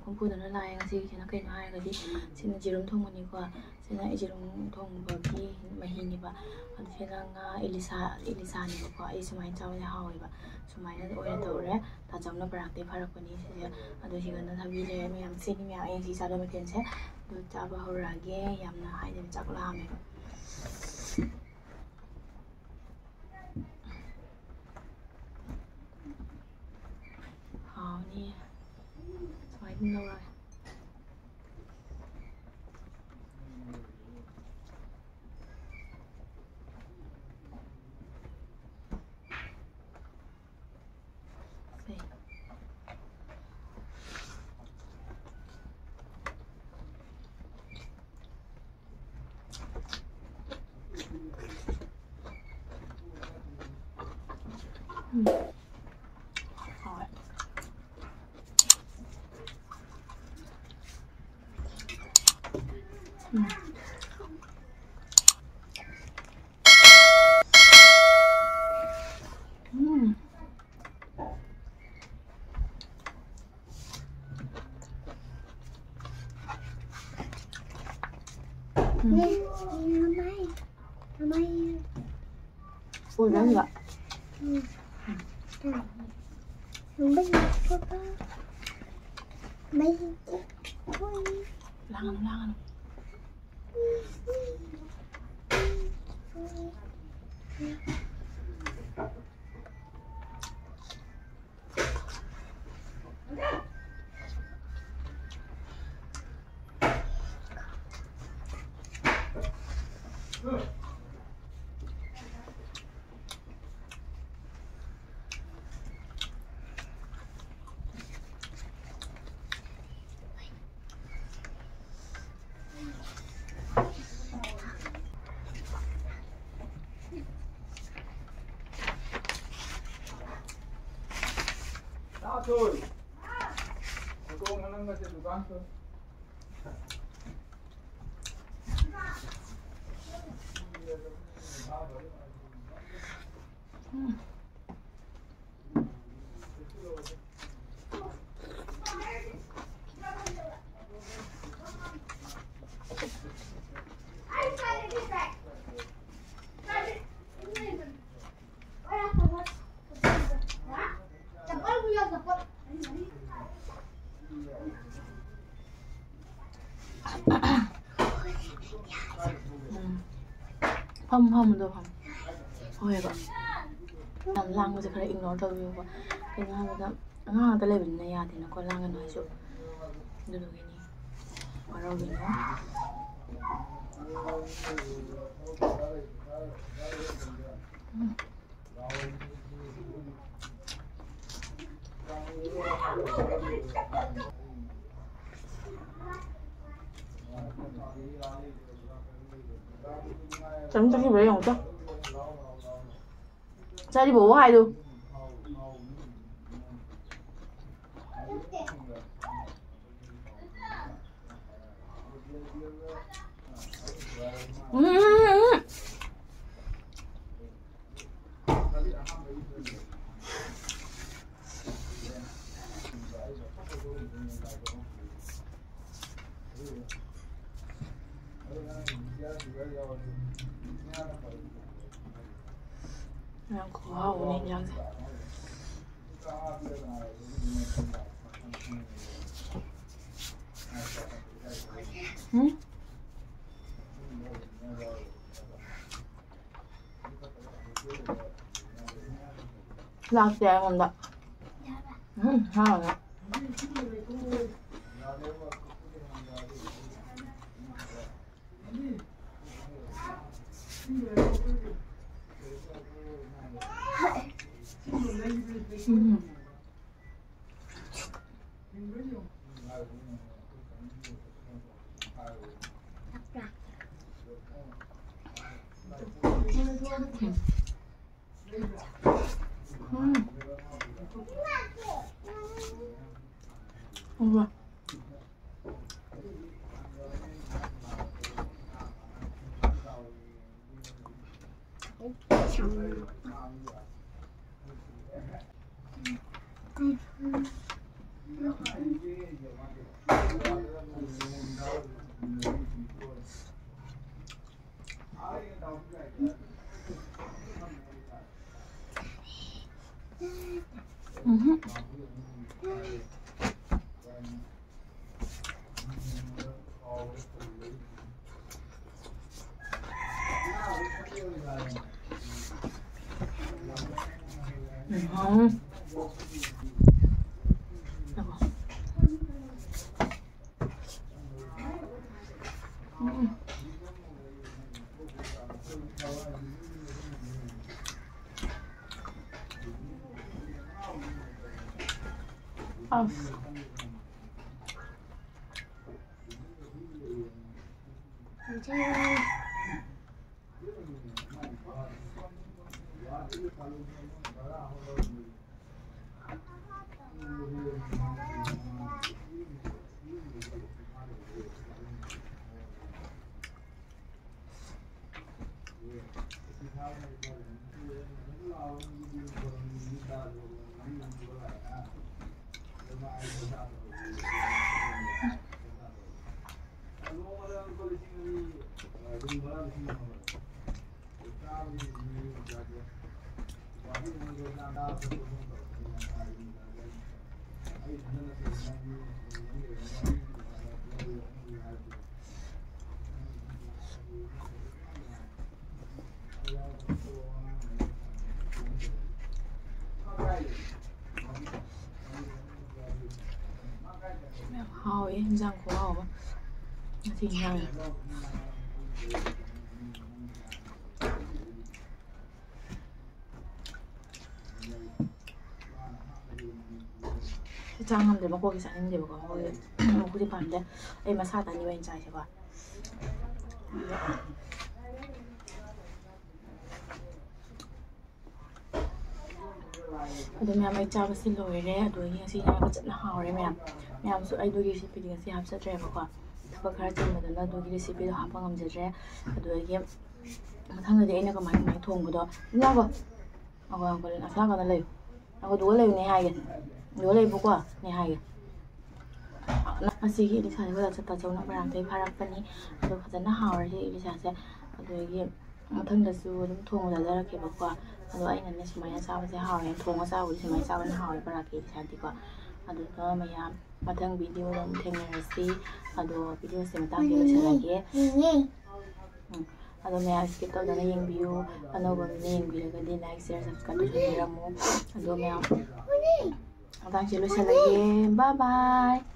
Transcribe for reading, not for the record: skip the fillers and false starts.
ꯈꯨꯝꯐꯨꯗꯅ ꯂꯥꯛꯑꯦ ꯉꯁꯤꯒꯤꯁꯤꯅ ꯀꯩꯅꯣ ꯍꯥꯏꯔꯒꯗꯤ ꯁꯤꯅ ꯖꯤꯔꯨꯝ ꯊꯣꯡꯕꯅꯤꯀꯣ ꯁꯤꯅ ꯖꯤꯔꯨꯝ ꯊꯣꯡꯕꯒꯤ ꯃꯍꯤꯅꯦꯕ ꯑꯗꯨ ꯁꯤꯅ ꯉꯥ ꯏꯂꯤꯁꯥꯅꯦꯕꯀꯣ ꯑꯩ ꯁꯨꯃꯥꯏꯅ ꯆꯥꯕꯗ ꯍꯥꯎꯋꯦꯕ ꯁꯨꯃꯥꯏꯅ ꯑꯣꯏꯅ ꯇꯧꯔꯦ ꯇꯥꯆꯧꯅ ꯄꯔꯥꯛꯇꯩ ꯐꯔꯛꯄꯅꯤ ꯁꯤꯁꯦ ꯑꯗꯨ ꯁꯤꯒꯅ ꯊꯕꯤ ꯂꯩꯔꯦ ꯃꯌꯥꯝ ꯁꯤꯅꯤ ꯃꯌꯥꯝ ꯑꯩ ꯉꯁꯤ ꯆꯥꯗꯣꯏ ꯃꯊꯦꯜꯁꯦ ꯑꯗꯨ ꯆꯥꯕ ꯍꯧꯔꯛꯑꯒꯦ ꯌꯥꯝꯅ ꯍꯥꯏꯗꯅ ꯆꯥꯛ ꯂꯥꯝꯃꯦꯕ ꯍꯥꯎꯅꯤ ꯁꯨꯃꯥꯏꯅ ꯑꯗꯨꯝ ꯂꯧꯔꯒꯦ Ui, đó gì vậy? Lan. Thôi. Cô nó nằm trên dukaan thôi. ꯐꯝ ꯍꯣꯏꯕ ꯌꯥꯝ ꯂꯥꯡꯕꯁꯦ ꯈꯔ ꯏꯒꯅꯣꯔ ꯇꯧꯕꯤꯌꯨꯀꯣ ꯀꯩꯅꯣ ꯍꯥꯏꯕꯗ ꯑꯉꯥꯡ ꯉꯥꯛꯇ ꯂꯩꯕꯅꯤꯅ ꯌꯥꯗꯦꯅꯀꯣ ꯂꯥꯡꯒꯅꯨ ꯍꯥꯏꯁꯨ ꯑꯗꯨꯗꯨꯒꯤꯅꯤ ꯋꯥꯔꯧꯕꯤꯅꯨ Chấm cho khi bé không chắc ra đi bố hai luôn Yang kuah ini yang lạc chè còn đậm ngon lắm Wow. Hào ấy, răng của hào mà thì răng trang làm để mà cô cái sản để mà có ngồi một cái bàn đấy em mà sao tại như anh trai thế quá Aduh ma'am ay chaba si loire aduh ngasi na ko chat na hawre ma'am so ay dugi recipe di ngasi hap chatre ba ko thaba khara chammadana dugi recipe do hapa ngamjare aduh ge mathang de aina ko mai thong bodo na ko ako asa ka na lay ako du lay ne hai ge du lay bu ko ne hai ge asigi Elisa ko chatta chawna barang thai pharak pani aduh phajana hawre si Elisa se aduh ge mathangdasu dum thong da dara ke ba ko aduh aina ne sumaya chawase hawre thong sa uri sumaya chawan hawre baraki santi ko aduh ka mayam mathang video dum thengnarasi aduh video se matang ke lage aduh maya skip tawdana yengbiyu anoba ne yengbiragadi like share subscribe tawbiramu aduh maya matang ke lage bye bye